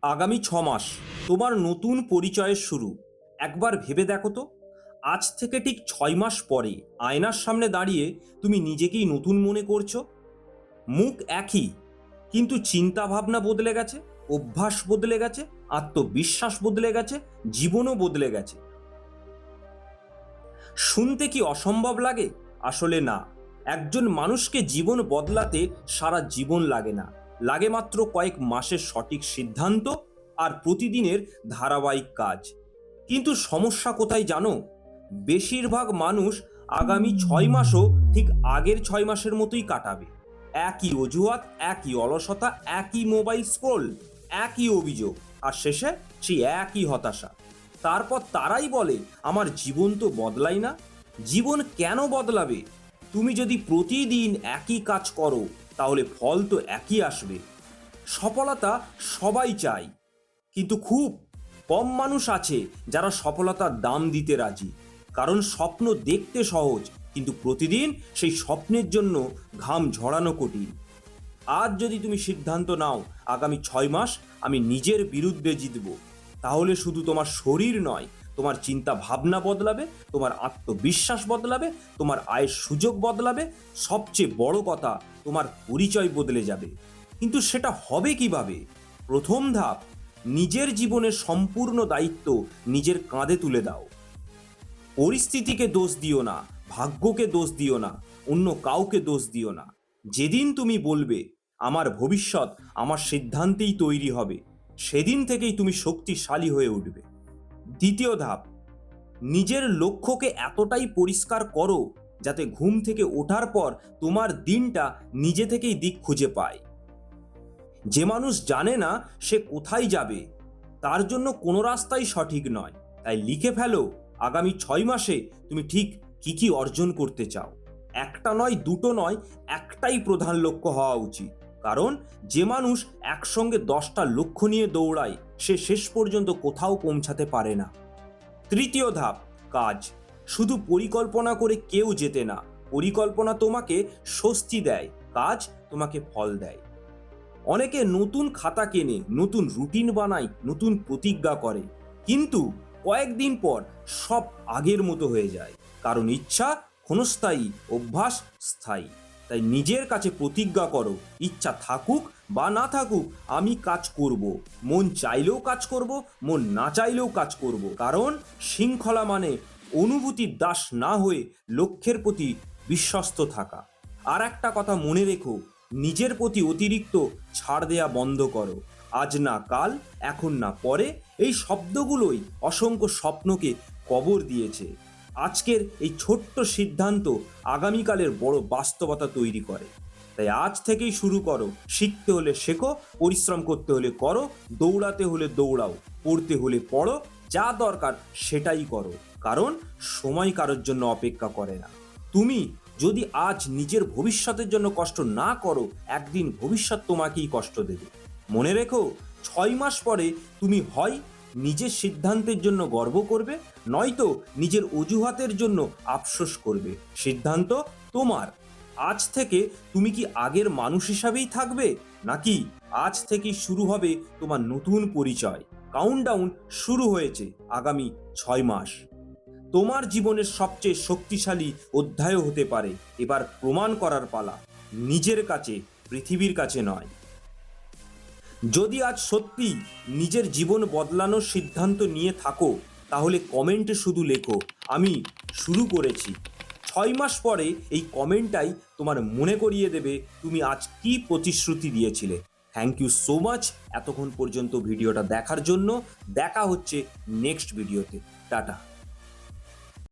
আগামী 6 মাস তোমার নতুন পরিচয়ের শুরু। একবার ভেবে দেখো তো, আজ থেকে ঠিক 6 মাস পরে আয়নার সামনে দাঁড়িয়ে তুমি নিজেকেই নতুন মনে করছো। মুখ একই, কিন্তু চিন্তা ভাবনা বদলে গেছে, অভ্যাস বদলে গেছে, আত্মবিশ্বাস বদলে গেছে, জীবনও বদলে গেছে। শুনতে কি অসম্ভব লাগে? আসলে না। একজন মানুষকে জীবন বদলাতে সারা জীবন লাগে না, লাগে মাত্র কয়েক মাসের সঠিক সিদ্ধান্ত আর প্রতিদিনের ধারাবাহিক কাজ। কিন্তু সমস্যা কোথায় জানো? বেশিরভাগ মানুষ আগামী 6 মাসও ঠিক আগের 6 মাসের মতোই কাটাবে। একই অজুহাত, একই অলসতা, একই মোবাইল স্ক্রোল, একই অভিযোগ, আর শেষে সেই একই হতাশা। তারপর তারাই বলে, আমার জীবন তো বদলাই না। জীবন কেন বদলাবে? তুমি যদি প্রতিদিন একই কাজ করো, তাহলে ফল তো একই আসবে। সফলতা সবাই চায়, কিন্তু খুব কম মানুষ আছে যারা সফলতার দাম দিতে রাজি। কারণ স্বপ্ন দেখতে সহজ, কিন্তু প্রতিদিন সেই স্বপ্নের জন্য ঘাম ঝরানো কঠিন। আজ যদি তুমি সিদ্ধান্ত নাও, আগামী 6 মাস আমি নিজের বিরুদ্ধে জিতব, তাহলে শুধু তোমার শরীর নয়, তোমার চিন্তা ভাবনা বদলাবে, তোমার আত্মবিশ্বাস বদলাবে, তোমার আয়ের সুযোগ বদলাবে, সবচেয়ে বড় কথা, তোমার পরিচয় বদলে যাবে। কিন্তু সেটা হবে কিভাবে? প্রথম ধাপ, নিজের জীবনের সম্পূর্ণ দায়িত্ব নিজের কাঁধে তুলে দাও। পরিস্থিতিকে দোষ দিও না, ভাগ্যকে দোষ দিও না, অন্য কাউকে দোষ দিও না। যেদিন তুমি বলবে, আমার ভবিষ্যৎ আমার সিদ্ধান্তেই তৈরি হবে, সেদিন থেকেই তুমি শক্তিশালী হয়ে উঠবে। দ্বিতীয় ধাপ, নিজের লক্ষ্যকে এতটাই পরিষ্কার করো যাতে ঘুম থেকে ওঠার পর তোমার দিনটা নিজে থেকেই দিক খুঁজে পায়। যে মানুষ জানে না সে কোথায় যাবে, তার জন্য কোনো রাস্তাই সঠিক নয়। তাই লিখে ফেলো, আগামী 6 মাসে তুমি ঠিক কি কি অর্জন করতে চাও। একটা নয়, দুটো নয়, একটাই প্রধান লক্ষ্য হওয়া উচিত। কারণ যে মানুষ একসঙ্গে 10টা লক্ষ্য নিয়ে দৌড়ায়, সে শেষ পর্যন্ত কোথাও পৌঁছাতে পারে না। তৃতীয় ধাপ, কাজ। শুধু পরিকল্পনা করে কেউ জেতে না। পরিকল্পনা তোমাকে স্বস্তি দেয়, কাজ তোমাকে ফল দেয়। অনেকে নতুন খাতা কেনে, নতুন রুটিন বানায়, নতুন প্রতিজ্ঞা করে, কিন্তু কয়েকদিন পর সব আগের মতো হয়ে যায়। কারণ ইচ্ছা ক্ষণস্থায়ী, অভ্যাস স্থায়ী। তাই নিজের কাছে প্রতিজ্ঞা করো, ইচ্ছা থাকুক বা না থাকুক আমি কাজ করব। মন চাইলেও কাজ করব, মন না চাইলেও কাজ করব। কারণ শৃঙ্খলা মানে অনুভূতির দাস না হয়ে লক্ষ্যের প্রতি বিশ্বস্ত থাকা। আর একটা কথা মনে রেখো, নিজের প্রতি অতিরিক্ত ছাড় দেয়া বন্ধ করো। আজ না কাল, এখন না পরে, এই শব্দগুলোই অসংখ্য স্বপ্নকে কবর দিয়েছে। আজকের এই ছোট্ট সিদ্ধান্ত আগামীকালের বড় বাস্তবতা তৈরি করে। তাই আজ থেকেই শুরু করো। শিখতে হলে শেখো, পরিশ্রম করতে হলে করো, দৌড়াতে হলে দৌড়াও, পড়তে হলে পড়ো, যা দরকার সেটাই করো। কারণ সময় কারোর জন্য অপেক্ষা করে না। তুমি যদি আজ নিজের ভবিষ্যতের জন্য কষ্ট না করো, একদিন ভবিষ্যৎ তোমাকেই কষ্ট দেবে। মনে রেখো, 6 মাস পরে তুমি হয় নিজের সিদ্ধান্তের জন্য গর্ব করবে, নয়তো নিজের অজুহাতের জন্য আফসোস করবে। সিদ্ধান্ত তোমার। আজ থেকে তুমি কি আগের মানুষ হিসাবেই থাকবে, নাকি আজ থেকেই শুরু হবে তোমার নতুন পরিচয়? কাউন্টডাউন শুরু হয়েছে। আগামী 6 মাস তোমার জীবনের সবচেয়ে শক্তিশালী অধ্যায়ও হতে পারে। এবার প্রমাণ করার পালা, নিজের কাছে, পৃথিবীর কাছে নয়। যদি আজ সত্যি নিজের জীবন বদলানোর সিদ্ধান্ত নিয়ে থাকো, তাহলে কমেন্টে শুধু লেখো, আমি শুরু করেছি। 6 মাস পরে এই কমেন্টটাই তোমার মনে করিয়ে দেবে তুমি আজ কি প্রতিশ্রুতি দিয়েছিলে। থ্যাংক ইউ সো মাচ এতক্ষণ পর্যন্ত ভিডিওটা দেখার জন্য। দেখা হচ্ছে নেক্সট ভিডিওতে। টাটা।